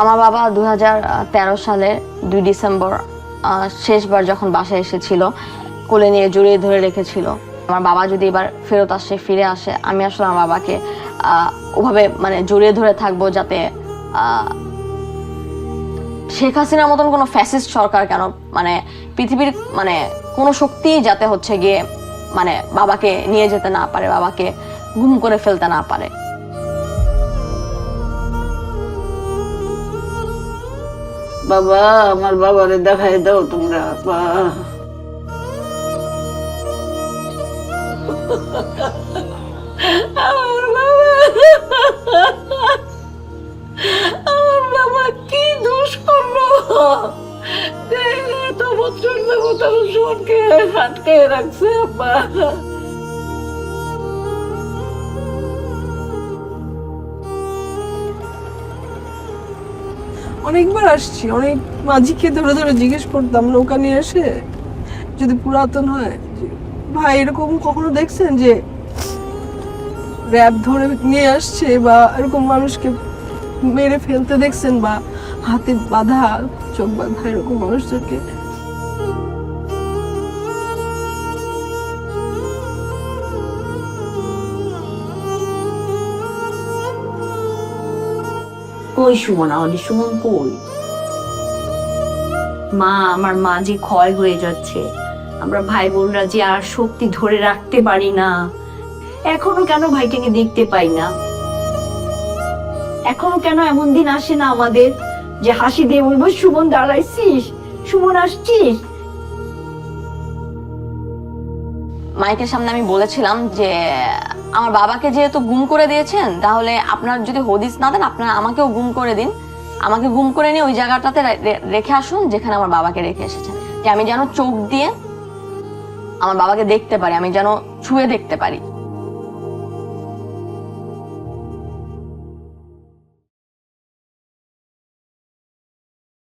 আমার বাবা 2013 সালের 2 ডিসেম্বর শেষবার যখন বাসায় এসেছিল, কোলে নিয়ে জড়িয়ে ধরে রেখেছিল। আমার বাবা যদি এবার ফিরে আসে, আমি আসলে আমার বাবাকে ওভাবে মানে জড়িয়ে ধরে থাকবো, যাতে শেখ হাসিনার মতন কোনো ফ্যাসিস্ট সরকার কেন, মানে পৃথিবীর মানে কোনো শক্তি যাতে হচ্ছে গিয়ে মানে বাবাকে নিয়ে যেতে না পারে, বাবাকে গুম করে ফেলতে না পারে। বাবা, আমার বাবারে দেখাই দাও তোমরা। আমার বাবা, আমার বাবা কি দোষ করলো? এত বছর যাবত আমার সুমনকে আটকে রাখছে। আব্বা, অনেকবার আসছি, অনেক মাঝিকে ধরে ধরে জিজ্ঞেস করতাম নৌকা নিয়ে এসে, যদি পুরাতন হয় ভাই এরকম কখনো দেখছেন যে র্যাব ধরে নিয়ে আসছে বা এরকম মানুষকে মেরে ফেলতে দেখছেন, বা হাতে বাঁধা চোখ বাঁধা এরকম মানুষদেরকে? কই সুমন? আমাদের সুমন কই? মা, আমার মা যে ক্ষয় হয়ে যাচ্ছে, আমরা ভাই বোনরা যে আর শক্তি ধরে রাখতে পারি না। এখনো কেন ভাইটাকে দেখতে পাই না? এখনো কেন এমন দিন আসে না আমাদের যে হাসি দিয়ে বলবো, সুমন দাঁড়াইছিস, সুমন আসছিস? মাইকের সামনে আমি বলেছিলাম যে আমার বাবাকে যেহেতু গুম করে দিয়েছেন, তাহলে আপনার যদি হদিস না দেন, আপনারা আমাকেও গুম করে দিন। আমাকে গুম করে নিয়ে ওই জায়গাটাতে রেখে আসুন যেখানে আমার বাবাকে রেখে এসেছেন, যে আমি যেন চোখ দিয়ে আমার বাবাকে দেখতে পারি, আমি যেন ছুঁয়ে দেখতে পারি।